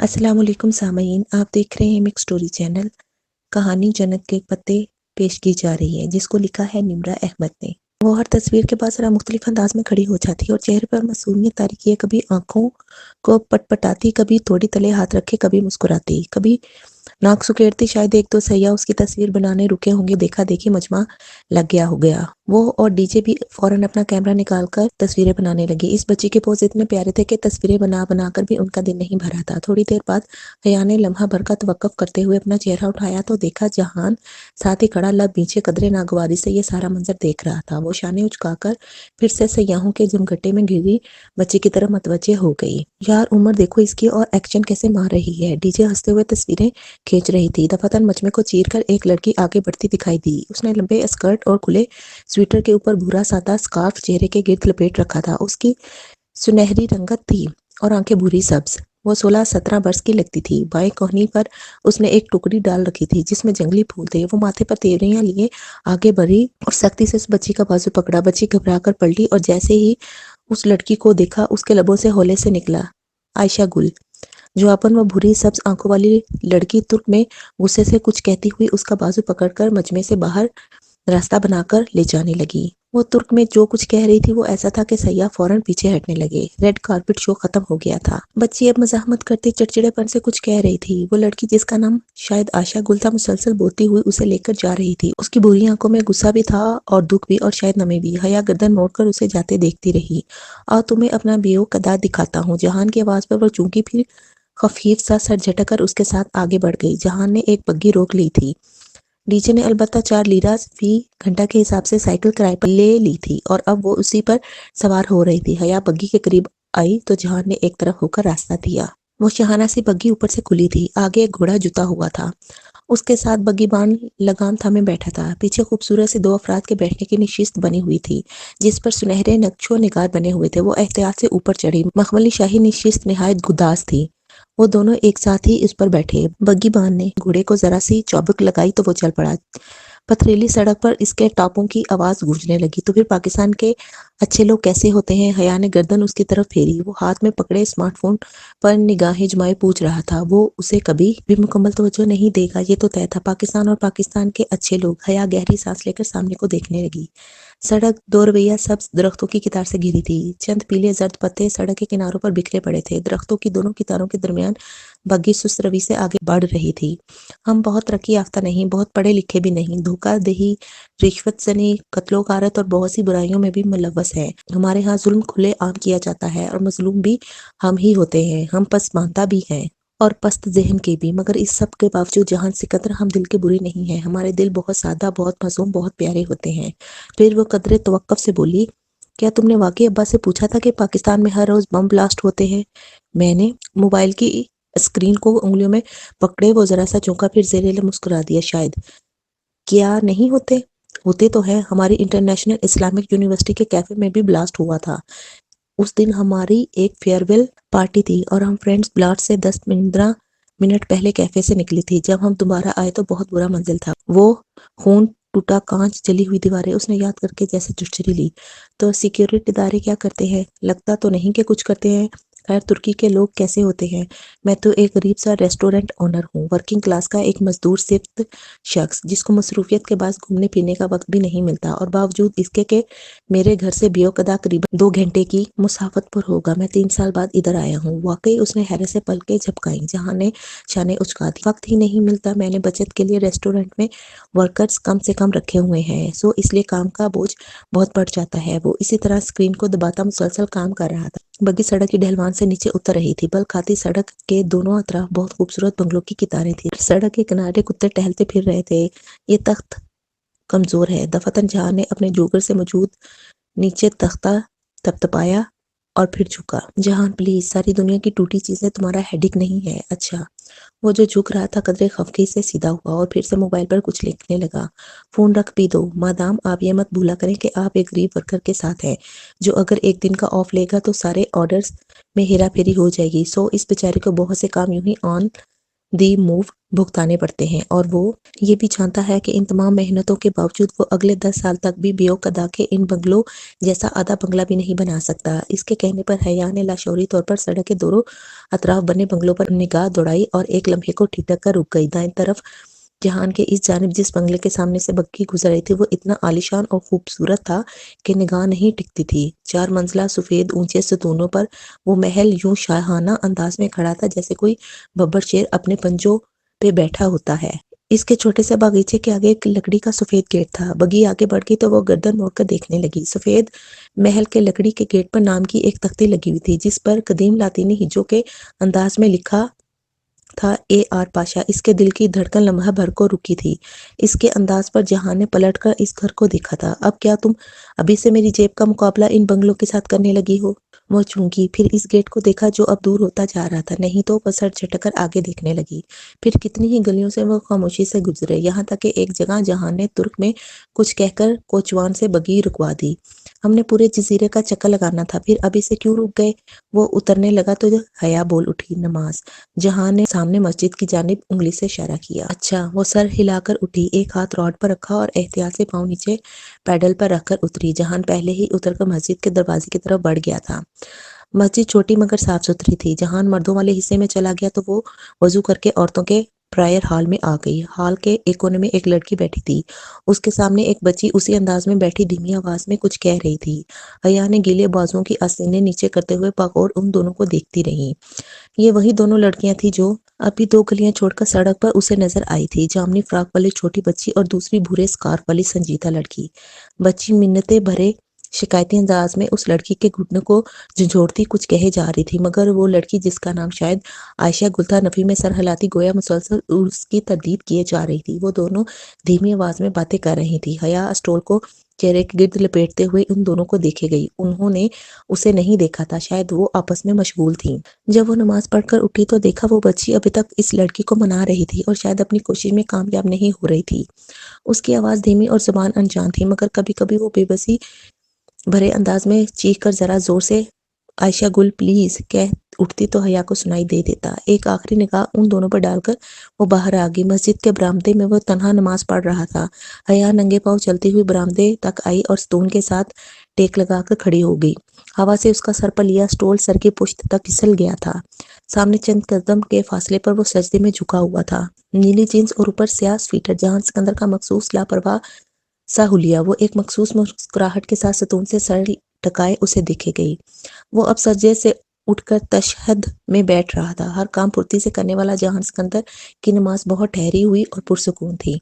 अस्सलाम वालेकुम सामईन, आप देख रहे हैं मिक्स स्टोरी चैनल। कहानी जन्नत के पत्ते पेश की जा रही है, जिसको लिखा है निम्रा अहमद ने। वो हर तस्वीर के बाद जरा मुख्तलिफ अंदाज में खड़ी हो जाती और चेहरे पर मासूमियत तारी किए कभी आंखों को पटपटाती, कभी थोड़ी तले हाथ रखे, कभी मुस्कुराती, कभी नाक सुकेड़ती। शायद एक दो सैया उसकी तस्वीर बनाने रुके होंगे, देखा देखी मजमा लग गया हो गया। वो और डीजे भी फौरन अपना कैमरा निकालकर तस्वीरें बनाने लगी। इस बच्ची के पोज इतने प्यारे थे कि तस्वीरें बना बना कर भी उनका दिल नहीं भरा था। थोड़ी देर बाद हया ने लम्हा भर का तवक्कुफ करते हुए अपना चेहरा उठाया तो देखा जहान साथ ही खड़ा लब नीचे कदरे नागवारी से ये सारा मंजर देख रहा था। वो शाने उचकाकर फिर से सयाहों के जमघटे में गिरी बच्ची की तरफ मतवज्जे हो गई। यार उम्र देखो इसकी, और एक्शन कैसे मार रही है। डीजे हंसते हुए तस्वीरें खींच रही थी। दफातन मजमे को चीरकर एक लड़की आगे बढ़ती दिखाई दी। उसने लंबे स्कर्ट और खुले स्वेटर के ऊपर भूरा सादा स्कार्फ चेहरे के गिर्द लपेट रखा था। उसकी सुनहरी रंगत थी और आंखें भूरी सब्ज। वो 16-17 वर्ष की लगती थी। बाएं कोहनी पर उसने एक टुकड़ी डाल रखी थी जिसमें जंगली फूल थे। वो माथे पर तेवरियां लिए आगे बढ़ी और सख्ती से उस बच्ची का बाजू पकड़ा। बच्ची घबरा कर पलटी और जैसे ही उस लड़की को देखा, उसके लबों से हौले से निकला, आयशा गुल। जो अपन वो भूरी सब्ज आंखों वाली लड़की तुर्क में गुस्से से कुछ कहती हुई उसका बाजू पकड़कर मजमे से बाहर रास्ता बनाकर ले जाने लगी। वो तुर्क में जो कुछ कह रही थी वो ऐसा था कि सैय्याह फौरन पीछे हटने लगे। रेड कारपेट शो खत्म हो गया था। बच्ची अब मजाहमत करते चिड़चिड़ेपन से कुछ कह रही थी। वो लड़की जिसका नाम शायद आशा गुल था, मुसलसल बोलती हुई उसे लेकर जा रही थी। उसकी बुरी आंखों में गुस्सा भी था और दुख भी और शायद नमी भी। हया गर्दन मोड़कर उसे जाते देखती रही। और तुम्हें अपना बेओ कदा दिखाता हूँ। जहान की आवाज पर वो चूंकि फिर खफीफ सा सर झटक कर उसके साथ आगे बढ़ गई। जहान ने एक बग्गी रोक ली थी। डीजे ने अलबत्ता 4 लीरा फी घंटा के हिसाब से साइकिल किराए पर ले ली थी और अब वो उसी पर सवार हो रही थी। हया बग्गी के करीब आई तो जहान ने एक तरफ होकर रास्ता दिया। वो शहाना सी बग्गी ऊपर से खुली थी। आगे एक घोड़ा जुता हुआ था। उसके साथ बग्गीबान लगाम थामे बैठा था। पीछे खूबसूरत से 2 अफराद के बैठने की निशिस्त बनी हुई थी जिस पर सुनहरे नक्शो निगार बने हुए थे। वो एहतियात से ऊपर चढ़ी। मखमली शाही निशिस्त निहायत गुदास थी। वो दोनों एक साथ ही इस पर बैठे। बग्गीबान ने घोड़े को जरा सी चौबक लगाई तो वो चल पड़ा। पथरीली सड़क पर इसके टापों की आवाज गूंजने लगी। तो फिर पाकिस्तान के अच्छे लोग कैसे होते हैं? हया ने गर्दन उसकी तरफ फेरी। वो हाथ में पकड़े स्मार्टफोन पर निगाहें जमाए पूछ रहा था। वो उसे कभी भी मुकम्मल तवज्जो नहीं देगा, ये तो तय था। पाकिस्तान और पाकिस्तान के अच्छे लोग। हया गहरी सांस लेकर सामने को देखने लगी। सड़क 2 रवैया सब्ज दरख्तों की कितार से घिरी थी। चंद पीले जर्द पत्ते सड़क के किनारों पर बिखरे पड़े थे। दरख्तों की दोनों कितारों के दरमियान बग्गी सुस्त रवि से आगे बढ़ रही थी। हम बहुत तरक्की याफ्ता नहीं, बहुत पढ़े लिखे भी नहीं, धोखा दही, रिश्वत जनी, कत्लो गारत और बहुत सी बुराइयों में भी मुलव्वस है। हमारे यहाँ जुल्म खुले आम किया जाता है और मजलूम भी हम ही होते हैं। हम पसमानदा भी हैं और पस्त ज़हन के भी, मगर इस सब के बावजूद जहान सिकंदर हम दिल के बुरे नहीं हैं। हमारे दिल बहुत सादा, बहुत मासूम, बहुत प्यारे होते हैं। फिर वो कदरे तवक्कुफ से बोली, क्या तुमने वाकई अब्बा से पूछा था कि पाकिस्तान में हर रोज बम ब्लास्ट होते हैं? मैंने मोबाइल की स्क्रीन को उंगलियों में पकड़े वो जरा सा चौंका, फिर ज़ेरे मुस्कुरा दिया। शायद। क्या नहीं होते? होते तो है। हमारी इंटरनेशनल इस्लामिक यूनिवर्सिटी के कैफे में भी ब्लास्ट हुआ था। उस दिन हमारी एक फेयरवेल पार्टी थी और हम फ्रेंड्स ब्लास्ट से 10-15 मिनट पहले कैफे से निकली थी। जब हम दोबारा आए तो बहुत बुरा मंजिल था। वो खून, टूटा कांच, जली हुई दीवारें। उसने याद करके जैसे चुटचुरी ली। तो सिक्योरिटी इदारे क्या करते हैं? लगता तो नहीं कि कुछ करते हैं। खैर, तुर्की के लोग कैसे होते हैं? मैं तो एक गरीब सा रेस्टोरेंट ओनर हूँ, वर्किंग क्लास का एक मजदूर सिफ्त शख्स जिसको मसरूफियत के बाद घूमने फिरने का वक्त भी नहीं मिलता, और बावजूद इसके के मेरे घर से बेवकदा करीबन 2 घंटे की मुसाफत पर होगा। मैं 3 साल बाद इधर आया हूँ। वाकई उसने हैरत से पलकें झपकाई। जहां ने शाने उचका दी। वक्त ही नहीं मिलता। मैंने बचत के लिए रेस्टोरेंट में वर्कर्स कम से कम रखे हुए हैं, सो इसलिए काम का बोझ बहुत बढ़ जाता है। वो इसी तरह स्क्रीन को दबाता मुसलसल काम कर रहा था। बग्गी सड़क की ढलवान से नीचे उतर रही थी। बल खाती सड़क के दोनों तरफ बहुत खूबसूरत बंगलों की कितारें थी। सड़क के किनारे कुत्ते टहलते फिर रहे थे। ये तख्त कमजोर है। दफातन जहां ने अपने जोगर से मौजूद नीचे तख्ता थपथपाया और फिर झुका। जहान प्लीज, सारी दुनिया की टूटी चीजें तुम्हारा हेडिक नहीं है। अच्छा। वो जो झुक रहा था कदरे खफगी से सीधा हुआ और फिर से मोबाइल पर कुछ लिखने लगा। फोन रख भी दो मादाम, आप ये मत भूला करें कि आप एक गरीब वर्कर के साथ हैं जो अगर एक दिन का ऑफ लेगा तो सारे ऑर्डर्स में हेरा फेरी हो जाएगी। सो इस बेचारे को बहुत से काम यूं ही ऑन दी मूव भुगताने पड़ते हैं और वो ये भी जानता है कि इन तमाम मेहनतों के बावजूद वो अगले 10 साल तक भी बेओकदा के इन बंगलों जैसा आधा बंगला भी नहीं बना सकता। इसके कहने पर हया ने लाशौरी तौर पर सड़क के दोनों अतराफ बने बंगलों पर निगाह दौड़ाई और एक लम्हे को ठिठक कर रुक गई। दाईं तरफ जहान के इस जानिब जिस बंगले के सामने से बग्घी गुजर रही थी वो इतना आलीशान और खूबसूरत था कि निगाह नहीं टिकती थी। 4 मंजिला सफेद ऊंचे सतूनों पर वो महल यूं शाहाना अंदाज में खड़ा था जैसे कोई बब्बर शेर अपने पंजों पे बैठा होता है। इसके छोटे से बागीचे के आगे एक लकड़ी का सफेद गेट था। बग्घी आगे बढ़ गई तो वो गर्दन मोड़कर देखने लगी। सफेद महल के लकड़ी के गेट पर नाम की एक तख्ती लगी हुई थी जिस पर कदीम लातीनी हिज्जों के अंदाज में लिखा था ए.आर. पाशा। इसके दिल की धड़कन लम्हा भर को रुकी थी। इसके अंदाज पर जहां ने पलटकर इस घर को देखा था। अब क्या तुम अभी से मेरी जेब का मुकाबला इन बंगलों के साथ करने लगी हो? वो चूंकि फिर इस गेट को देखा जो अब दूर होता जा रहा था। नहीं तो वह सर झटकर आगे देखने लगी। फिर कितनी ही गलियों से वो खामोशी से गुजरे, यहाँ तक कि एक जगह जहां ने तुर्क में कुछ कहकर कोचवान से बग्घी रुकवा दी। हमने पूरे जजीरे का चक्कर लगाना था, फिर अभी से क्यों रुक गए? वो उतरने लगा तो हया बोल उठी, नमाज। जहां ने सामने मस्जिद की जानिब उंगली से इशारा किया। अच्छा। वो सर हिलाकर उठी, एक हाथ रॉड पर रखा और एहतियात से पांव नीचे पैडल पर रखकर उतरी। जहान पहले ही उतरकर मस्जिद के दरवाजे की तरफ बढ़ गया था। मस्जिद छोटी मगर साफ सुथरी थी। जहान मर्दों वाले हिस्से में चला गया तो वो वजू करके औरतों के प्रायर हाल में आ गई। हाल के एक कोने में एक लड़की बैठी थी। उसके सामने एक बच्ची उसी अंदाज में बैठी धीमी आवाज में कुछ कह रही थी। हया ने गीले बाजुओं की आस्तीनें नीचे करते हुए पागौर उन दोनों को देखती रही। ये वही दोनों लड़कियां थी जो अभी 2 गलियां छोड़कर सड़क पर उसे नजर आई थी। जामनी फ्रॉक वाली छोटी बच्ची और दूसरी भूरे स्कार्फ वाली संजीदा लड़की। बच्ची मिन्नते भरे शिकायती अंदाज में उस लड़की के घुटने को झंझोड़ती कुछ कहे जा रही थी, मगर वो लड़की जिसका नाम शायद आयशा गुल था नफी में सर हिलाती गोया मुसलसल उसकी तरदीद किए जा रही थी। वो दोनों धीमी आवाज में बातें कर रही थी। हया स्टोल को चेहरे के गिर्द लपेटते हुए उन दोनों को देखे गई। उन्होंने उसे नहीं देखा था, शायद वो आपस में मशगूल थी। जब वो नमाज पढ़कर उठी तो देखा वो बच्ची अभी तक इस लड़की को मना रही थी और शायद अपनी कोशिश में कामयाब नहीं हो रही थी। उसकी आवाज धीमी और जुबान अनजान थी, मगर कभी कभी वो बेबसी भरे अंदाज में चीख कर जरा जोर से आयशा गुल प्लीज कह उठती तो हया को सुनाई दे देता। एक आखिरी निगाह उन दोनों पर डालकर वो बाहर आ गई। मस्जिद के बरामदे में वो तन्हा नमाज पढ़ रहा था। हया नंगे पांव चलती हुई बरामदे तक आई और स्तून के साथ टेक लगाकर खड़ी हो गई। हवा से उसका सर पर लिया स्टोल सर की पुश्त तक फिसल गया था। सामने चंद कदम के फासले पर वो सजदे में झुका हुआ था। नीली जींस और ऊपर स्याह स्वेटर। जहां सिकंदर का मखसूस लापरवाह सा हुलिया वो एक मखसूस मुस्कुराहट के साथ सतून से सर टकाए उसे दिखे गई। वो अब सज्जे से उठकर तशहद में बैठ रहा था। हर काम फुर्ती से करने वाला जहान सिकंदर की नमाज बहुत ठहरी हुई और पुरसुकून थी।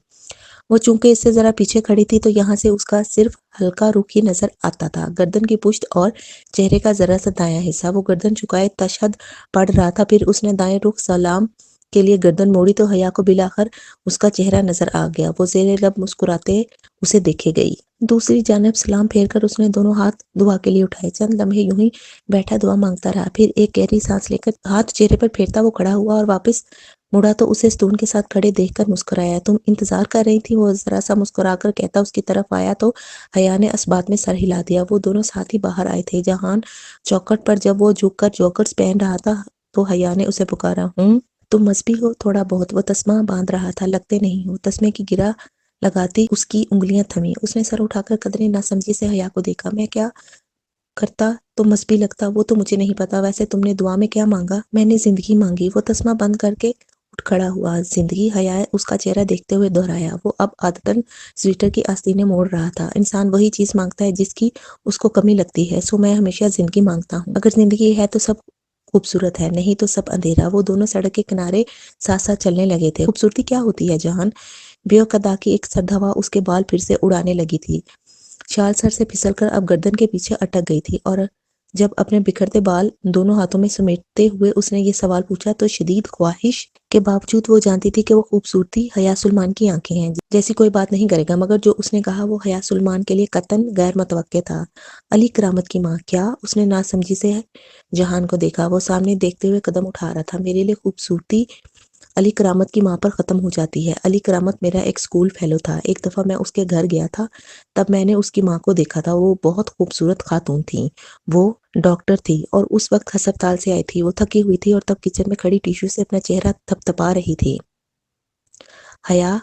वो चूंकि इससे जरा पीछे खड़ी थी तो यहाँ से उसका सिर्फ हल्का रुख ही नजर आता था, गर्दन की पुश्त और चेहरे का जरा सा दायां हिस्सा। वो गर्दन झुकाए तशहद पढ़ रहा था, फिर उसने दाएं रुख सलाम के लिए गर्दन मोड़ी तो हया को बिलाकर उसका चेहरा नजर आ गया। वो जेरे लब मुस्कुराते उसे देखे गई। दूसरी जानब सलाम फेरकर उसने दोनों हाथ दुआ के लिए उठाए। चंद लम्हे यूं ही बैठा दुआ मांगता रहा, फिर एक गहरी सांस लेकर हाथ चेहरे पर फेरता वो खड़ा हुआ और वापस मुड़ा तो उसे स्तून के साथ खड़े देखकर मुस्कुराया। तुम इंतजार कर रही थी? वो जरा सा मुस्कुराकर कहता उसकी तरफ आया तो हया ने असबात में सर हिला दिया। वो दोनों साथ ही बाहर आए थे। जहान चौखट पर जब वो झुककर जॉगर्स पहन रहा था तो हया ने उसे पुकारा, तुम मजबी हो थोड़ा बहुत। वो तस्मा बांध रहा था, लगते नहीं हो। तस्मे की गिरा लगाती उसकी उंगलियां थमी। उसने सर उठाकर कदरे नासमझी से हया को देखा। मैं क्या करता तो मजबी लगता वो तो मुझे नहीं पता। वैसे तुमने दुआ में क्या मांगा? मैंने जिंदगी मांगी। वो तस्मा बंद करके उठ खड़ा हुआ। जिंदगी? हया उसका चेहरा देखते हुए दोहराया। वो अब आदतन स्वेटर की आस्तीनें मोड़ रहा था। इंसान वही चीज मांगता है जिसकी उसको कमी लगती है। सो मैं हमेशा जिंदगी मांगता हूँ। अगर जिंदगी है तो सब खूबसूरत है, नहीं तो सब अंधेरा। वो दोनों सड़क के किनारे साथ साथ चलने लगे थे। खूबसूरती क्या होती है जहान? बेवकदा की एक सर्द हवा उसके बाल फिर से उड़ाने लगी थी। शाल सर से फिसलकर अब गर्दन के पीछे अटक गई थी और जब अपने बिखरते बाल दोनों हाथों में समेटते हुए उसने ये सवाल पूछा तो शदीद ख्वाहिश के बावजूद वो जानती थी कि वो खूबसूरती हया सुलेमान की आंखें हैं जैसी कोई बात नहीं करेगा, मगर जो उसने कहा वो हया सुलेमान के लिए कतन गैर मुतवक्के था। अली करामत की माँ? क्या? उसने नासमझी से जहान को देखा। वो सामने देखते हुए कदम उठा रहा था। मेरे लिए खूबसूरती अली करामत की माँ पर ख़त्म हो जाती है। अली करामत मेरा एक स्कूल फेलो था। एक दफ़ा मैं उसके घर गया था, तब मैंने उसकी माँ को देखा था। वो बहुत खूबसूरत खातून थी। वो डॉक्टर थी और उस वक्त हस्पताल से आई थी। वो थकी हुई थी और तब किचन में खड़ी टिश्यू से अपना चेहरा थपथपा रही थी। حیا،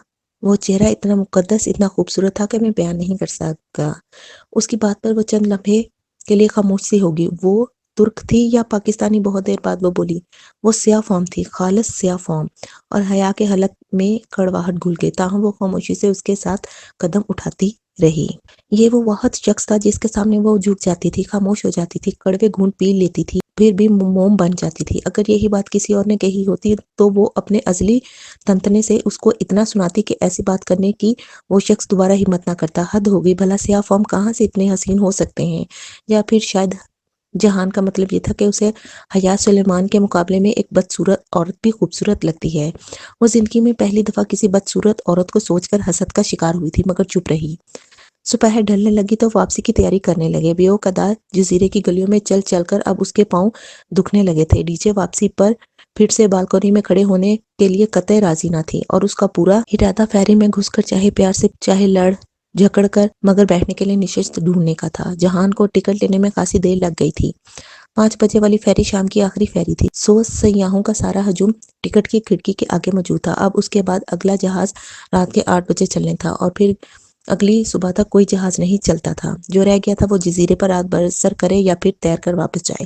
وہ چہرہ اتنا مقدس، اتنا خوبصورت تھا کہ میں بیان نہیں کر سکتا۔ اس کی بات پر وہ چند لمحے کے لیے خاموش سی ہوگی۔ وہ ترک تھی یا پاکستانی؟ بہت دیر بعد وہ بولی، وہ سیاہ فام تھی، خالص سیاہ فام۔ اور حیا کے حلق میں کڑواہٹ گھل گئی، تاہم وہ خاموشی سے اس کے ساتھ قدم اٹھاتی رہی۔ یہ وہ واحد شخص تھا جس کے سامنے وہ جھک جاتی تھی، خاموش ہو جاتی تھی، کڑوے گھونٹ پی لیتی تھی، پھر بھی موم بن جاتی تھی۔ اگر یہی بات کسی اور نے کہی ہوتی تو وہ اپنے ازلی تنتنے سے اس کو اتنا سناتی کہ ایسی بات کرنے کی وہ شخص دوبارہ ہمت نہ کرتا۔ حد ہو گئی، بھلا سیاہ فام کہاں سے اتنے حسین ہو سکتے ہیں؟ یا پھر شاید جہان کا مطلب یہ تھا کہ اسے حیا سلیمان کے مقابلے میں ایک بدصورت عورت بھی خوبصورت لگتی ہے۔ وہ زندگی میں پہلی دفعہ کسی بدصورت عورت کو سوچ کر حسد کا شکار ہوئی تھی، مگر چپ رہی۔ دوپہر ڈھلنے لگی تو واپسی کی تیاری کرنے لگے۔ بیو قدار جزیرے کی گلیوں میں چل چل کر اب اس کے پاؤں دکھنے لگے تھے۔ ڈی جے واپسی پر پھر سے بالکونی میں کھڑے ہونے کے لیے قطعی راضی نہ تھی، اور اس کا پورا ارادہ فیری میں گھس کر چاہے پیار سے چاہے لڑ جھکڑ کر مگر بیٹھنے کے لیے نشست ڈھونڈنے کا تھا۔ جہان کو ٹکٹ لینے میں خاصی دیر لگ گئی تھی۔ 5 بجے والی فیری شام کی آخری فیری تھی۔ 100 سیاحوں کا سارا ہجوم ٹکٹ کی کھڑکی کے آگے موجود تھا۔ اب اس کے بعد اگلا جہاز رات کے 8 بجے چلنے تھا، اور پھر اگلی صبح تک کوئی جہاز نہیں چلتا تھا۔ جو رہ گیا تھا وہ جزیرے پر رات بسر کرے یا پھر تیر کر واپس جائے۔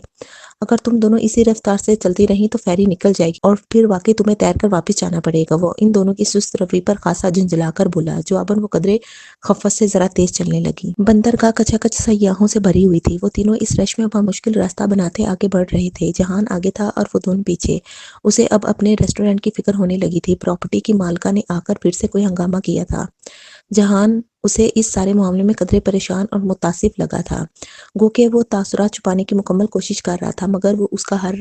اگر تم دونوں اسی رفتار سے چلتی رہیں تو فیری نکل جائے گی، اور پھر واقعی تمہیں تیر کر واپس جانا پڑے گا۔ وہ ان دونوں کی سست روی پر خاصا جھنجھلا کر بولا۔ جواباً وہ قدرے خفت سے ذرا تیز چلنے لگی۔ بندرگاہ کچا کچ سیاحوں سے بھری ہوئی تھی۔ وہ تینوں اس رش میں بامشکل راستہ بناتے آگے بڑھ رہے تھے۔ جہان آگے تھا اور فتون پیچھے۔ اسے اب اپنے ریسٹورینٹ کی فکر ہونے لگی تھی۔ پراپرٹی کی مالکہ نے آ کر پھر سے کوئی ہنگامہ کیا تھا۔ جہان اسے اس سارے معاملے میں قدرے پریشان اور متاسف لگا تھا، گو کہ وہ تاثرات چھپانے کی مکمل کوشش کر رہا تھا، مگر وہ اس کا ہر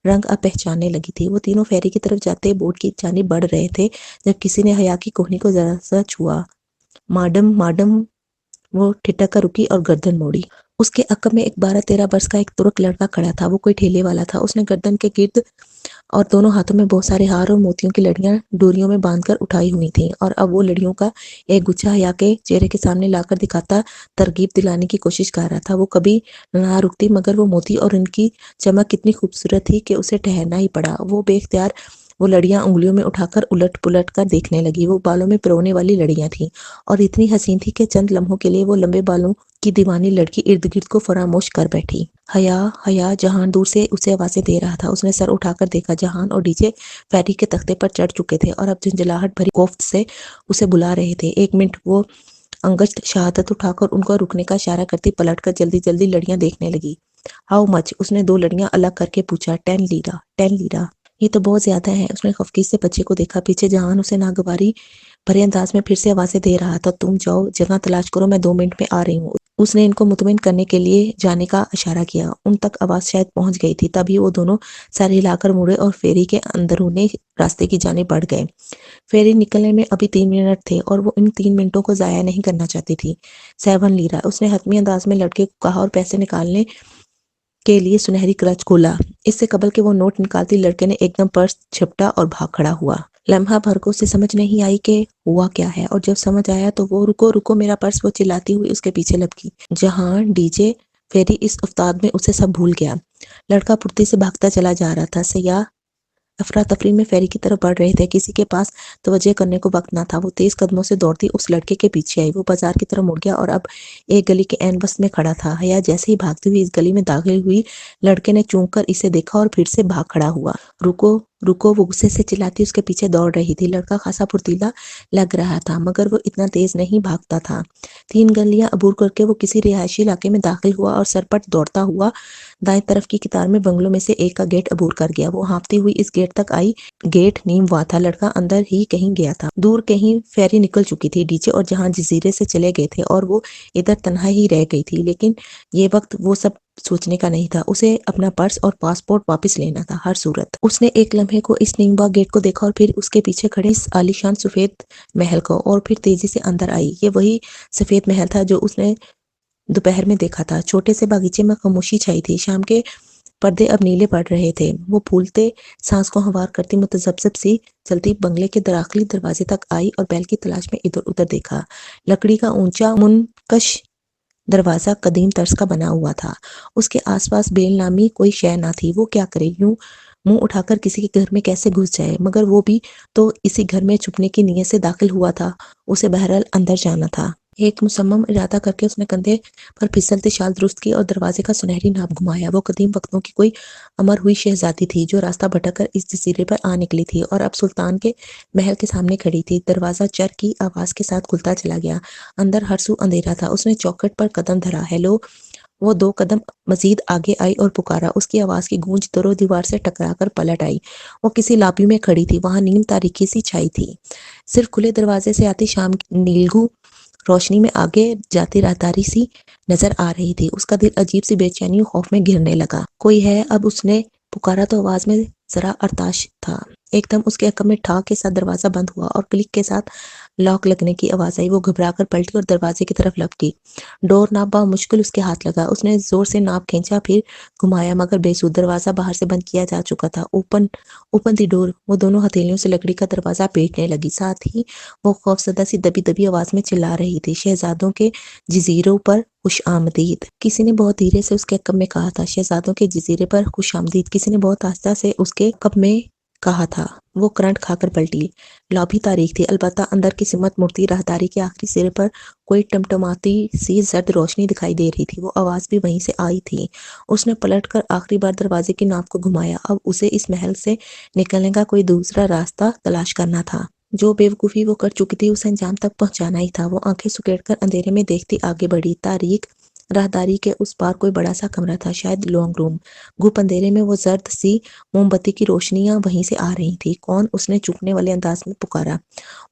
رنگ اب پہچاننے لگی تھی۔ وہ تینوں فیری کی طرف جاتے بورڈ کی جانب بڑھ رہے تھے جب کسی نے حیا کی کوہنی کو ذرا سا چھوا۔ "Modem, modem!" وہ ٹھٹک کر رکی اور گردن موڑی۔ اس کے عقب میں ایک 12-13 برس کا ایک ترک لڑکا کھڑا تھا۔ وہ کوئی ٹھیلے والا تھا۔ اس نے گردن کے گرد اور دونوں ہاتھوں میں بہت سارے ہار اور موتیوں کی لڑیاں ڈوریوں میں باندھ کر اٹھائی ہوئی تھیں، اور اب وہ لڑیوں کا ایک گچھا حیا کے چہرے کے سامنے لا کر دکھاتا ترغیب دلانے کی کوشش کر رہا تھا۔ وہ کبھی نہ رکتی، مگر وہ موتی اور ان کی چمک اتنی خوبصورت تھی کہ اسے ٹھہرنا ہی پڑا۔ وہ بے اختیار وہ لڑیاں انگلیوں میں اٹھا کر الٹ پلٹ کر دیکھنے لگی۔ وہ بالوں میں پرونے والی لڑیاں تھیں، اور اتنی حسین تھی کہ چند لمحوں کے لیے وہ لمبے بالوں کی دیوانی لڑکی ارد گرد کو فراموش کر بیٹھی۔ حیا، حیا! جہان دور سے اسے آوازیں دے رہا تھا۔ اس نے سر اٹھا کر دیکھا۔ جہان اور ڈی جے فیری کے تختے پر چڑھ چکے تھے اور اب جھنجھلاہٹ بھری کوفت سے اسے بلا رہے تھے۔ 1 منٹ! وہ انگشت شہادت اٹھا کر ان کو رکنے کا اشارہ کرتی پلٹ کر جلدی جلدی لڑیاں دیکھنے لگی۔ "How much?" اس نے 2 لڑیاں الگ کر کے پوچھا۔ 10 لیرہ، 10 لیرہ۔ "یہ تو بہت زیادہ ہے۔" اس نے خفگی سے بچے کو دیکھا۔ پیچھے جہان اسے ناگواری بھرے انداز میں پھر سے آوازیں دے رہا تھا۔ "تم جاؤ، جگہ تلاش کرو، میں 2 منٹ میں آ رہی ہوں۔" اس نے ان کو مطمئن کرنے کے لیے جانے کا اشارہ کیا۔ ان تک آواز شاید پہنچ گئی تھی، تبھی وہ دونوں سر ہلا کر مڑے اور فیری کے اندرونے راستے کی جانب بڑھ گئے۔ فیری نکلنے میں ابھی 3 منٹ تھے، اور وہ ان 3 منٹوں کو ضائع نہیں کرنا چاہتی تھی۔ 7 لیرہ، اس نے حتمی انداز میں لڑکے کو کہا اور پیسے نکالنے کے لیے سنہری کلچ کھولا۔ اس سے قبل کہ وہ نوٹ نکالتی، لڑکے نے ایک دم پرس جھپٹا اور بھاگ کھڑا ہوا۔ لمحہ بھر کو اسے سمجھ نہیں آئی کہ ہوا کیا ہے، اور جب سمجھ آیا تو وہ "رکو، رکو، میرا پرس!" وہ چلاتی ہوئی اس کے پیچھے لپکی۔ جہان، ڈی جے فیری اس افتاد میں اسے سب بھول گیا۔ لڑکا پھرتی سے بھاگتا چلا جا رہا تھا۔ سیاح افراتفری میں فیری کی طرف بڑھ رہے تھے۔ کسی کے پاس توجہ کرنے کو وقت نہ تھا۔ وہ تیز قدموں سے دوڑتی اس لڑکے کے پیچھے آئی۔ وہ بازار کی طرف مڑ گیا اور اب ایک گلی کے عین وسط میں کھڑا تھا۔ حیا جیسے ہی بھاگتی ہوئی اس گلی میں داخل ہوئی، لڑکے نے چونک کر اسے دیکھا اور پھر سے بھاگ کھڑا ہوا۔ "رکو، رکو!" وہ غصے سے چلاتی اس کے پیچھے دوڑ رہی تھی۔ لڑکا خاصا پھرتیلا لگ رہا تھا، مگر وہ اتنا تیز نہیں بھاگتا تھا۔ 3 گلیاں عبور کر کے وہ کسی رہائشی علاقے میں داخل ہوا اور سرپٹ دوڑتا ہوا دائیں طرف کی قطار میں بنگلوں میں سے ایک کا گیٹ عبور کر گیا۔ وہ ہانپتی ہوئی اس گیٹ تک آئی۔ گیٹ نیم ہوا تھا۔ لڑکا اندر ہی کہیں گیا تھا۔ دور کہیں فیری نکل چکی تھی۔ ڈی جے اور جہاں جزیرے سے چلے گئے تھے اور وہ ادھر تنہا ہی رہ گئی تھی، لیکن یہ وقت وہ سب سوچنے کا نہیں تھا۔ اسے اپنا پرس اور پاسپورٹ واپس لینا تھا، ہر صورت۔ اس نے ایک لمحے کو اس نیم ہوا گیٹ کو دیکھا اور پھر اس کے پیچھے کھڑے اس عالیشان سفید محل کو، اور پھر تیزی سے اندر آئی۔ یہ وہی سفید محل تھا جو اس نے دوپہر میں دیکھا تھا۔ چھوٹے سے باغیچے میں خاموشی چھائی تھی۔ شام کے پردے اب نیلے پڑ رہے تھے۔ وہ پھولتے سانس کو ہموار کرتی متذبذب سی چلتی بنگلے کے داخلی دروازے تک آئی اور بیل کی تلاش میں ادھر ادھر دیکھا۔ لکڑی کا اونچا منقش دروازہ قدیم طرز کا بنا ہوا تھا۔ اس کے آس پاس بیل نامی کوئی شے نہ تھی۔ وہ کیا کرے؟ یوں منہ اٹھا کر کسی کے گھر میں کیسے گھس جائے، مگر وہ بھی تو اسی گھر میں چھپنے کی نیت سے داخل ہوا تھا، اسے بہرحال اندر جانا تھا۔ ایک مصمم ارادہ کر کے اس نے کندھے پر پھسلتی شال درست کی اور دروازے کا سنہری ناپ گھمایا۔ وہ قدیم وقتوں کی کوئی امر ہوئی شہزادی تھی جو راستہ بھٹک کر اس جزیرے پر آ نکلی تھی اور اب سلطان کے محل کے سامنے کھڑی تھی۔ دروازہ چر کی آواز کے ساتھ کھلتا چلا گیا، اندر ہر سو اندھیرا تھا۔ اس نے چوکھٹ پر قدم دھرا، ہیلو! وہ 2 قدم مزید آگے آئی اور پکارا۔ اس کی آواز کی گونج در و دیوار سے ٹکرا کر پلٹ آئی۔ وہ کسی لابی میں کھڑی تھی، وہاں نیم تاریکی سی چھائی تھی، صرف کھلے دروازے سے آتی شام کی نیلگوں روشنی میں آگے جاتی راہداری سی نظر آ رہی تھی۔ اس کا دل عجیب سی بے چینی و خوف میں گرنے لگا۔ کوئی ہے؟ اب اس نے پکارا تو آواز میں ذرا ارتاش تھا۔ ایک دم اس کے عقب میں ٹھا کے ساتھ دروازہ بند ہوا اور کلک کے ساتھ لاک لگنے کی آواز آئی۔ وہ گھبرا کر پلٹی اور دروازے کی طرف لپکی۔ ڈور ناپ بامشکل اس کے ہاتھ لگا۔ اس نے زور سے ناپ کھینچا، پھر گھمایا، مگر بے سود۔ دروازہ باہر سے بند کیا جا چکا تھا۔ اوپن دی ڈور! وہ دونوں ہتھیلیوں سے لکڑی کا دروازہ پیٹنے لگی، ساتھ ہی وہ خوفزدہ سی دبی دبی آواز میں چلا رہی تھی، شہزادوں کے جزیروں پر خوش آمدید! کسی نے بہت دھیرے سے اس کے عقب میں کہا تھا۔ شہزادوں کے جزیرے پر خوش آمدید! کسی نے بہت آہستہ سے اس کے عقب میں کہا تھا۔ وہ کرنٹ کھا کر پلٹی۔ لابی تاریک تھی، البتہ اندر کی سمت مڑتی راہداری کے آخری سرے پر کوئی ٹمٹماتی سی زرد روشنی دکھائی دے رہی تھی۔ وہ آواز بھی وہیں سے آئی تھی۔ اس نے پلٹ کر آخری بار دروازے کی ناپ کو گھمایا۔ اب اسے اس محل سے نکلنے کا کوئی دوسرا راستہ تلاش کرنا تھا۔ جو بے وقوفی وہ کر چکی تھی اسے انجام تک پہنچانا ہی تھا۔ وہ آنکھیں سکیڑ کر اندھیرے میں دیکھتی آگے بڑھی۔ تاریک راہداری کے اس پار کوئی بڑا سا کمرہ تھا، شاید لانگ روم۔ گھپ اندھیرے میں وہ زرد سی موم بتی کی روشنیاں وہیں سے آ رہی تھیں۔ کون؟ اس نے چوکنے والے انداز میں پکارا۔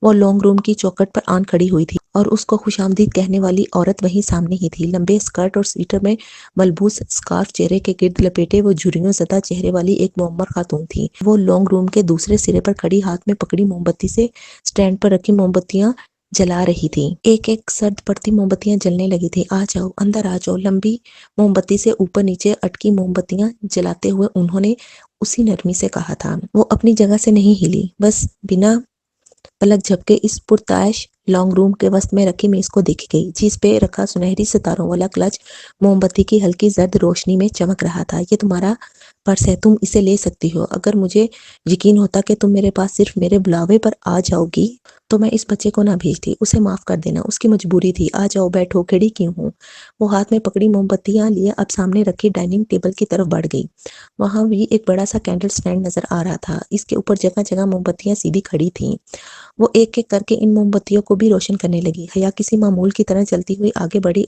وہ لانگ روم کی چوکھٹ پر آن کھڑی ہوئی تھی اور اس کو خوش آمدید کہنے والی عورت وہیں سامنے ہی تھی۔ لمبے اسکرٹ اور سویٹر میں ملبوس اسکارف چہرے کے گرد لپیٹے وہ جھریوں زدہ چہرے والی ایک معمر خاتون تھی۔ وہ لانگ روم کے دوسرے سرے پر کھڑی، ہاتھ میں پکڑی موم بتی سے سٹینڈ پر رکھی موم بتیاں جلا رہی تھی۔ ایک ایک سرد پڑتی موم بتیاں جلنے لگی تھیں۔ آ جاؤ، اندر آ جاؤ! لمبی موم بتی سے اوپر نیچے اٹکی موم بتیاں جلاتے ہوئے انہوں نے اسی نرمی سے کہا تھا۔ وہ اپنی جگہ سے نہیں ہلی، بس بنا پلک جھپکے اس پرتعش لانگ روم کے وسط میں رکھی میز کو دیکھی گئی، جس پہ رکھا سنہری ستاروں والا کلچ موم بتی کی ہلکی زرد روشنی میں چمک رہا تھا۔ یہ تمہارا پرس ہے، تم اسے لے سکتی ہو۔ اگر مجھے یقین ہوتا کہ تم میرے پاس صرف میرے بلاوے پر آ جاؤ گی تو میں اس بچے کو نہ بھیجتی۔ اسے معاف کر دینا، اس کی مجبوری تھی۔ آ جاؤ، بیٹھو، کھڑی کیوں ہوں؟ وہ ہاتھ میں پکڑی موم بتیاں لیے اب سامنے رکھی ڈائننگ ٹیبل کی طرف بڑھ گئی۔ وہاں بھی ایک بڑا سا کینڈل سٹینڈ نظر آ رہا تھا، اس کے اوپر جگہ جگہ موم بتیاں سیدھی کھڑی تھیں۔ وہ ایک ایک کر کے ان موم بتیوں کو بھی روشن کرنے لگی۔ حیا کسی معمول کی طرح چلتی ہوئی آگے بڑھی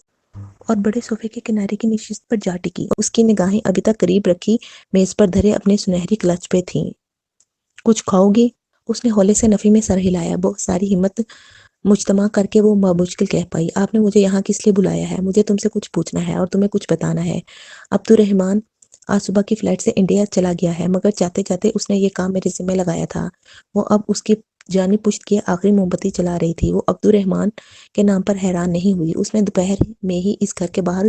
اور بڑے صوفے کے کنارے کی نشست پر جا ٹکی۔ اس کی نگاہیں ابھی تک قریب رکھی میز پر دھرے اپنے سنہری کلچ پہ تھیں۔ کچھ کھاؤ گی؟ اس نے ہولے سے نفی میں سر ہلایا۔ بہت ساری ہمت مجتمع کر کے وہ بمشکل کہہ پائی، آپ نے مجھے یہاں کس لیے بلایا ہے؟ مجھے تم سے کچھ پوچھنا ہے اور تمہیں کچھ بتانا ہے۔ عبدالرحمن آج صبح کی فلائٹ سے انڈیا چلا گیا ہے، مگر جاتے جاتے اس نے یہ کام میرے ذمہ لگایا تھا۔ وہ اب اس کی جانب پشت کیے آخری موم بتی جلا رہی تھی۔ وہ عبدالرحمن کے نام پر حیران نہیں ہوئی۔ اس نے دوپہر میں ہی اس گھر کے باہر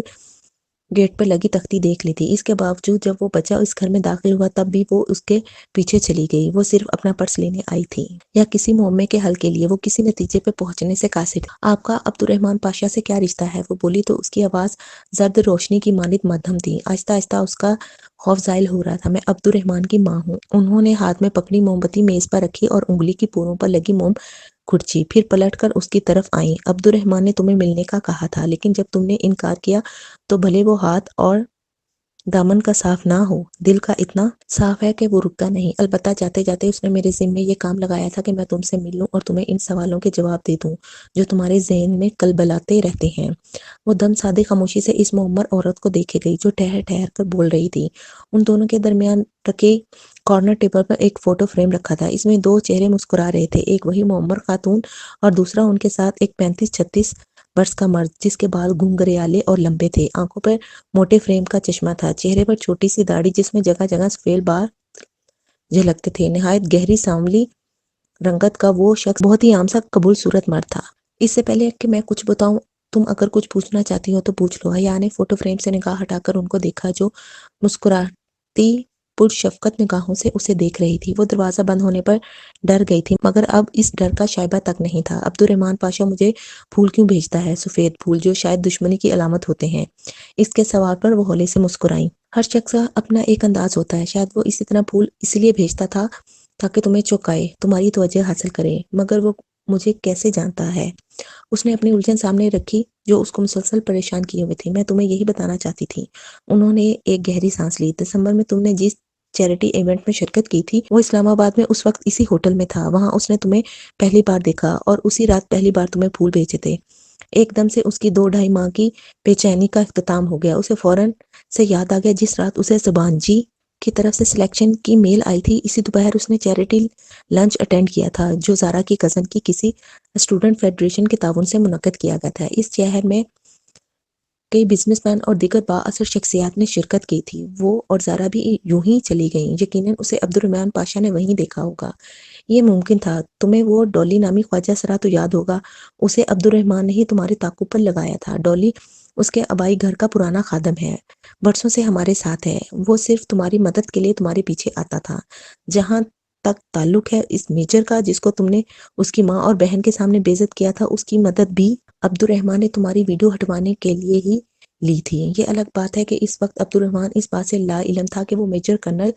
گیٹ پر لگی تختی دیکھ لی تھی۔ اس کے باوجود جب وہ بچہ اس گھر میں داخل ہوا تب بھی وہ اس کے پیچھے چلی گئی۔ وہ صرف اپنا پرس لینے آئی تھی یا کسی معمے کے حل کے لیے؟ وہ کسی نتیجے پہ پہنچنے سے قاصر تھی۔ آپ کا عبدالرحمن پاشا سے کیا رشتہ ہے؟ وہ بولی تو اس کی آواز زرد روشنی کی مانند مدھم تھی۔ آہستہ آہستہ اس کا خوف زائل ہو رہا تھا۔ میں عبدالرحمن کی ماں ہوں۔ انہوں نے ہاتھ میں پکڑی موم بتی میز پر رکھی اور انگلی کی پوروں پر لگی موم کھرچی، پھر پلٹ کر اس کی طرف آئیں۔ عبدالرحمن نے تمہیں ملنے کا کہا تھا، لیکن جب تم نے انکار کیا تو بھلے وہ ہاتھ اور دامن کا صاف نہ ہو، دل کا اتنا صاف ہے کہ وہ رکتا نہیں۔ البتہ جاتے جاتے اس نے میرے ذمے یہ کام لگایا تھا کہ میں تم سے مل لوں اور تمہیں ان سوالوں کے جواب دے دوں جو تمہارے ذہن میں کلبلاتے رہتے ہیں۔ وہ دم سادے خاموشی سے اس معمر عورت کو دیکھے گئی جو ٹھہر ٹھہر کر بول رہی تھی۔ ان دونوں کے درمیان رکھے کارنر ٹیبل پر ایک فوٹو فریم رکھا تھا، اس میں 2 چہرے مسکرا رہے تھے، ایک وہی معمر خاتون اور دوسرا ان کے ساتھ ایک 35-36 برس کا مرد جس کے بال گھنگریالے اور لمبے تھے۔ آنکھوں پر موٹے فریم کا چشمہ تھا، چہرے پر چھوٹی سی داڑھی جس میں جگہ جگہ سفید بال جھلکتے تھے۔ نہایت گہری سانولی رنگت کا وہ شخص بہت ہی عام سا قبول صورت مرد تھا۔ اس سے پہلے کہ میں کچھ بتاؤں، تم اگر کچھ پوچھنا چاہتی ہو تو پوچھ لو۔ حیا نے فوٹو فریم سے نگاہ ہٹا کر ان کو دیکھا جو مسکراتی पुरशफ़क़त निगाहों से उसे देख रही थी। वो दरवाज़ा बंद होने पर डर गई थी, मगर अब इस डर का शायबा तक नहीं था। अब्दुर्रहमान पाशा मुझे फूल क्यों भेजता है? सफ़ेद फूल, जो शायद दुश्मनी की अलामत होते हैं। इसके सवाल पर वो हौले से मुस्कुराईं। हर शख्स का अपना एक अंदाज़ होता है। शायद वो इसी तरह फूल इसलिए भेजता था ताकि तुम्हें चौंकाए, तुम्हारी तवज्जो हासिल करे। मगर वो मुझे कैसे जानता है? उसने अपनी उलझन सामने रखी जो उसको मुसलसल परेशान किए हुए थी। मैं तुम्हें यही बताना चाहती थी। उन्होंने एक गहरी सांस ली। दिसंबर में तुमने जिस चैरिटी इवेंट में शिरकत की थी, वो इस्लामाबाद में उस वक्त इसी होटल में था। वहां उसने तुम्हें पहली बार देखा और उसी रात पहली बार तुम्हें फूल भेजे थे। एकदम से उसकी 2 ढाई माह की बेचैनी का इख्तिताम हो गया। उसे फौरन से याद आ गया जिस रात उसे जुबान जी की तरफ से सिलेक्शन की मेल आई थी, इसी दोपहर उसने चैरिटी लंच अटेंड किया था जो ज़ारा की कज़न की किसी स्टूडेंट फेडरेशन के ताउन से मुनक्कद किया गया था। इस शहर में कई बिजनेसमैन और दीगर बाअसर शख्सियात ने शिरकत की थी। वो और ज़ारा भी यूं ही चली गईं। यकीनन उसे अब्दुर्रहमान पाशा ने वहीं देखा होगा। ये मुमकिन था। तुम्हें वो डॉली नामी ख्वाजा सरा तो याद होगा। उसे अब्दुर्रहमान ने ही तुम्हारे ताक़ुब पर लगाया था। डॉली उसके आबाई घर का पुराना खादम है, बरसों से हमारे साथ है। वो सिर्फ तुम्हारी मदद के लिए तुम्हारे पीछे आता था। जहाँ तक ताल्लुक है इस मेजर का जिसको तुमने उसकी माँ और बहन के सामने बेइज्जत किया था, उसकी मदद भी अब्दुर्रहमान ने तुम्हारी वीडियो हटवाने के लिए ही ली थी। ये अलग बात है कि इस वक्त अब्दुर्रहमान इस बात से ला इल्म था कि वो मेजर कर्नल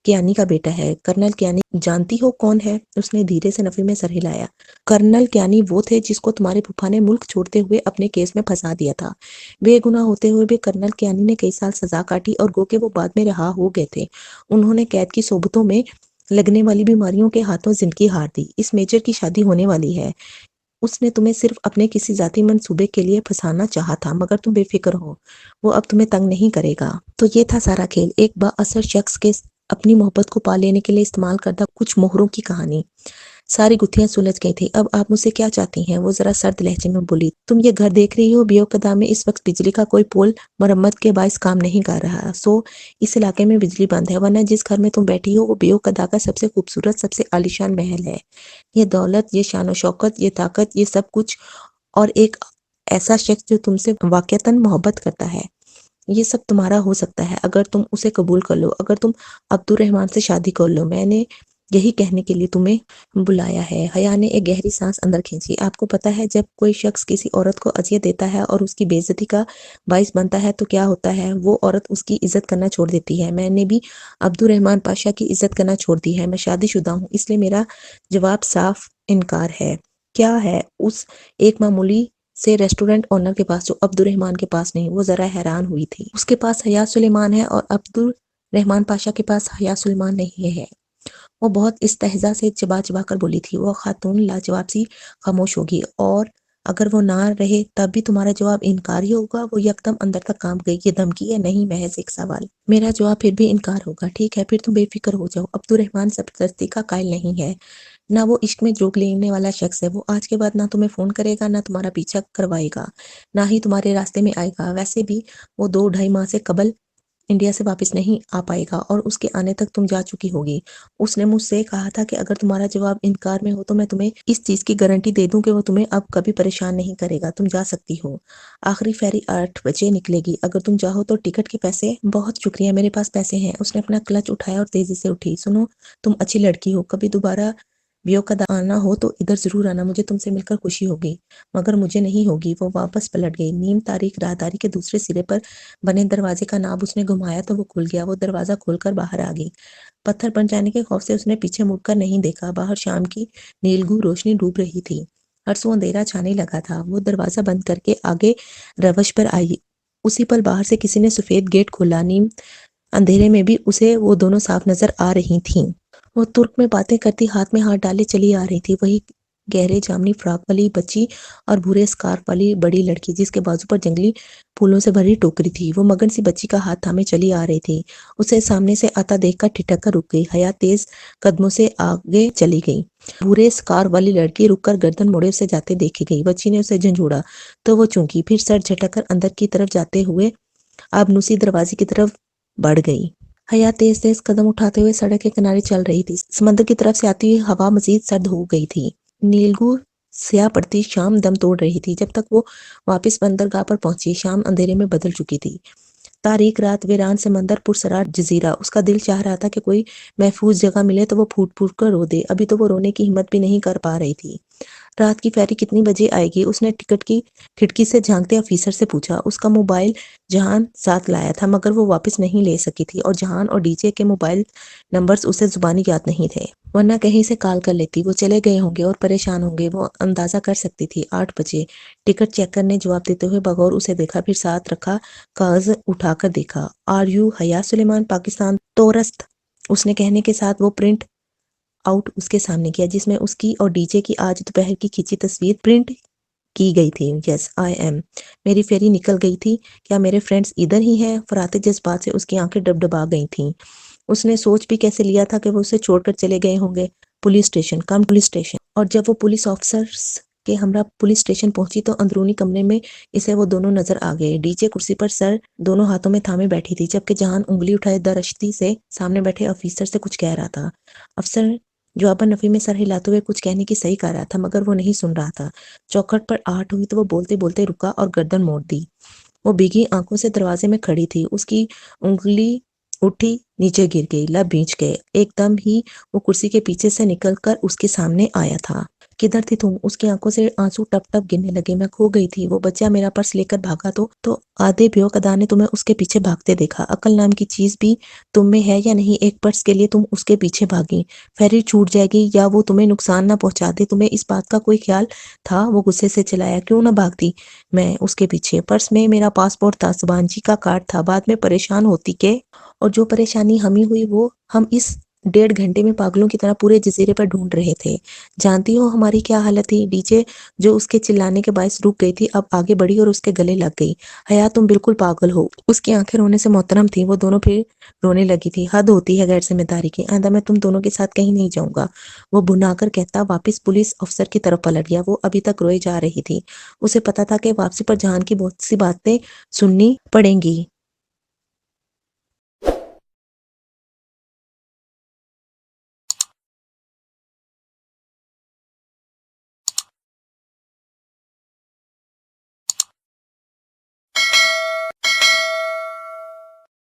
कियानी का बेटा है। कर्नल कियानी जानती हो कौन है? उसने धीरे से नफी में सर हिलाया। कर्नल कियानी वो थे जिसको तुम्हारे फूफा ने मुल्क छोड़ते हुए अपने केस में फंसा दिया था। बेगुनाह होते हुए भी कर्नल कियानी ने कई साल सजा काटी और गो के वो बाद में रहा हो गए थे। उन्होंने कैद की सोबतों में लगने वाली बीमारियों के हाथों जिंदगी हार दी। इस मेजर की शादी होने वाली है। उसने तुम्हें सिर्फ अपने किसी जाती मंसूबे के लिए फंसाना चाहा था, मगर तुम बेफिक्र हो, वो अब तुम्हें तंग नहीं करेगा। तो ये था सारा खेल, एक बाअसर शख्स के अपनी मोहब्बत को पा लेने के लिए इस्तेमाल करता कुछ मोहरों की कहानी। सारी गुत्थियां सुलझ गई थी। अब आप मुझसे क्या चाहती हैं? वो जरा सर्द लहजे में बोली। तुम ये घर देख रही हो, बियोकदा में इस वक्त बिजली का कोई पोल मरम्मत के बायस काम नहीं कर रहा, सो इस इलाके में बिजली बंद है। वरना जिस घर में तुम बैठी हो वो बियोकदा का सबसे खूबसूरत, सबसे आलीशान महल है। ये दौलत, ये शान और शौकत, ये ताकत, ये सब कुछ, और एक ऐसा शख्स जो तुमसे वाकईतन मोहब्बत करता है, ये सब तुम्हारा हो सकता है अगर तुम उसे कबूल कर लो, अगर तुम अब्दुर्रहमान से शादी कर लो। मैंने यही कहने के लिए तुम्हें बुलाया है। हया ने एक गहरी सांस अंदर खींची। आपको पता है जब कोई शख्स किसी औरत को अजियत देता है और उसकी बेइज्जती का बाइस बनता है तो क्या होता है? वो औरत उसकी इज्जत करना छोड़ देती है। मैंने भी अब्दुर्रहमान पाशा की इज्जत करना छोड़ दी है। मैं शादीशुदा हूँ, इसलिए मेरा जवाब साफ इनकार है। क्या है? उस एक मामूली से रेस्टोरेंट ओनर के पास जो अब्दुर्रहमान के पास नहीं। वो जरा हैरान हुई थी। उसके पास हया सुलेमान है और अब्दुल रहमान पाशा के पास हया सुलेमान नहीं है। वो बहुत इस्तेहजा से चबा चबा कर बोली थी। वो खातून लाजवाब सी खामोश होगी, और अगर वो ना रहे तब भी तुम्हारा जवाब इनकार ही होगा। वो यकदम अंदर तक काम गई। ये धमकी है नहीं, महज एक सवाल। मेरा जवाब फिर भी इनकार होगा। ठीक है, फिर तुम बेफिक्र हो जाओ। अब्दुर्रहमान जबरदस्ती का कायल नहीं है, ना वो इश्क में जोक लेने वाला शख्स है। वो आज के बाद ना तुम्हें फोन करेगा, ना तुम्हारा पीछा करवाएगा, ना ही तुम्हारे रास्ते में आएगा। वैसे भी वो 2 ढाई माह से कबल इंडिया से वापस नहीं आ पाएगा और उसके आने तक तुम जा चुकी होगी। उसने मुझसे कहा था कि अगर तुम्हारा जवाब इनकार में हो तो मैं तुम्हें इस चीज की गारंटी दे दूं कि वो तुम्हें अब कभी परेशान नहीं करेगा। तुम जा सकती हो। आखिरी फेरी 8 बजे निकलेगी। अगर तुम चाहो तो टिकट के पैसे। बहुत शुक्रिया, मेरे पास पैसे हैं। उसने अपना क्लच उठाया और तेजी से उठी। सुनो, तुम अच्छी लड़की हो, कभी दोबारा वियोकदा आना हो तो इधर जरूर आना, मुझे तुमसे मिलकर खुशी होगी। मगर मुझे नहीं होगी। वो वापस पलट गई। नीम तारीख राहदारी के दूसरे सिरे पर बने दरवाजे का नाब उसने घुमाया तो वो खुल गया। वो दरवाजा खोलकर बाहर आ गई। पत्थर बन जाने के खौफ से उसने पीछे मुड़कर नहीं देखा। बाहर शाम की नीलगू रोशनी डूब रही थी। हरसों अंधेरा छाने लगा था। वो दरवाजा बंद करके आगे रवश पर आई। उसी पल बाहर से किसी ने सफेद गेट खोला। नीम अंधेरे में भी उसे वो दोनों साफ नजर आ रही थीं। वो तुर्क में बातें करती हाथ में हाथ डाले चली आ रही थी। वही गहरे जामनी फ्रॉक वाली बच्ची और भूरे स्कार्फ वाली बड़ी लड़की जिसके बाजू पर जंगली फूलों से भरी टोकरी थी। वो मगन सी बच्ची का हाथ थामे चली आ रही थी। उसे सामने से आता देखकर ठिठक कर रुक गई। हया तेज कदमों से आगे चली गई। भूरे स्कार्फ वाली लड़की रुककर गर्दन मोड़े उसे जाते देखी गई। बच्ची ने उसे झंझोड़ा तो वो चूंकी, फिर सर झटक कर अंदर की तरफ जाते हुए आबनूसी दरवाजे की तरफ बढ़ गई। हया तेज तेज कदम उठाते हुए सड़क के किनारे चल रही थी। समंदर की तरफ से आती हुई हवा मजीद सर्द हो गई थी। नीलगू स्याह पड़ती शाम दम तोड़ रही थी। जब तक वो वापस बंदरगाह पर पहुंची शाम अंधेरे में बदल चुकी थी। تاریک رات، ویران سمندر، پرسرار جزیرہ۔ اس کا دل چاہ رہا تھا کہ کوئی محفوظ جگہ ملے تو وہ پھوٹ پھوٹ کر رو دے۔ ابھی تو وہ رونے کی ہمت بھی نہیں کر پا رہی تھی۔ رات کی فیری کتنی بجے آئے گی؟ اس نے ٹکٹ کی کھڑکی سے جھانکتے آفیسر سے پوچھا۔ اس کا موبائل جہان ساتھ لایا تھا، مگر وہ واپس نہیں لے سکی تھی، اور جہان اور ڈی جے کے موبائل نمبرز اسے زبانی یاد نہیں تھے، ورنہ کہیں سے کال کر لیتی۔ وہ چلے گئے ہوں گے اور پریشان ہوں گے، وہ اندازہ کر سکتی تھی۔ 8 بجے ٹکٹ چیکر نے جواب دیتے ہوئے بغور اسے دیکھا، پھر ساتھ رکھا کاغذ اٹھا کر دیکھا۔ آر یو حیا سلیمان، پاکستان تورست؟ اس نے کہنے کے ساتھ وہ پرنٹ آؤٹ اس کے سامنے کیا، جس میں اس کی اور ڈی جے کی آج دوپہر کی کھینچی تصویر پرنٹ کی گئی تھی۔ یس آئی ایم، میری فیری نکل گئی تھی، کیا میرے فرینڈز ادھر ہی ہیں؟ فراتے جذبات سے اس کی آنکھیں ڈبڈبا گئی تھیں۔ اس نے سوچ بھی کیسے لیا تھا کہ وہ اسے چھوڑ کر چلے گئے ہوں گے؟ پولیس اسٹیشن، کم پولیس اسٹیشن۔ اور جب وہ پولیس آفیسرز کے ہمراہ پولیس اسٹیشن پہنچی تو اندرونی کمرے میں اسے وہ دونوں نظر آ گئے۔ ڈی جے کرسی پر سر دونوں ہاتھوں میں تھامے بیٹھی تھی، جبکہ جہان انگلی اٹھائے درشتی سے سامنے بیٹھے افیسر سے کچھ کہہ رہا تھا۔ افسر جواباً نفی میں سر ہلاتے ہوئے کچھ کہنے کی صحیح کر رہا تھا، مگر وہ نہیں سن رہا تھا۔ چوکھٹ پر آہٹ ہوئی تو وہ بولتے بولتے رکا اور گردن موڑ دی۔ وہ بھیگی آنکھوں سے دروازے میں کھڑی تھی، اس کی انگلی اٹھی نیچے گر گئی، لب بھیج گئے۔ ایک دم ہی وہ کرسی کے پیچھے سے نکل کر اس کے سامنے آیا تھا۔ کدھر تھی تم؟ اس کی آنکھوں سے آنسو ٹپ ٹپ گرنے لگے۔ میں کھو گئی تھی، وہ بچہ میرا پرس لے کر بھاگا تو آدھے بیوقع ادا نے تمہیں اس کے پیچھے بھاگتے دیکھا۔ عقل نام کی چیز بھی تم میں ہے یا نہیں؟ ایک پرس کے لیے تم اس کے پیچھے بھاگی، فیری چھوٹ جائے گی یا وہ تمہیں نقصان نہ پہنچا دے، تمہیں اس بات کا کوئی خیال تھا؟ وہ غصے سے چلایا، کیوں نہ بھاگتی میں اس کے پیچھے؟ پرس میں میرا پاسپورٹ تھا، زبان جی کا کارڈ تھا، بعد میں پریشان ہوتی کہ اور جو پریشانی ہمیں ہوئی وہ ہم اس 1.5 گھنٹے میں پاگلوں کی طرح پورے جزیرے پر ڈھونڈ رہے تھے۔ جانتی ہو ہماری کیا حالت تھی؟ ڈی جے جو اس کے چلانے کے باعث رک گئی تھی اب آگے بڑھی اور اس کے گلے لگ گئی۔ حیا تم بالکل پاگل ہو۔ اس کی آنکھیں رونے سے محترم تھیں، وہ دونوں پھر رونے لگی تھی۔ حد ہوتی ہے غیر ذمہ داری کی، آئندہ میں تم دونوں کے ساتھ کہیں نہیں جاؤں گا، وہ بھنا کر کہتا واپس پولیس افسر کی طرف پلٹ گیا۔ وہ ابھی تک روئے جا رہی تھی، اسے پتا تھا کہ واپسی پر جہان کی بہت سی باتیں سننی پڑیں گی۔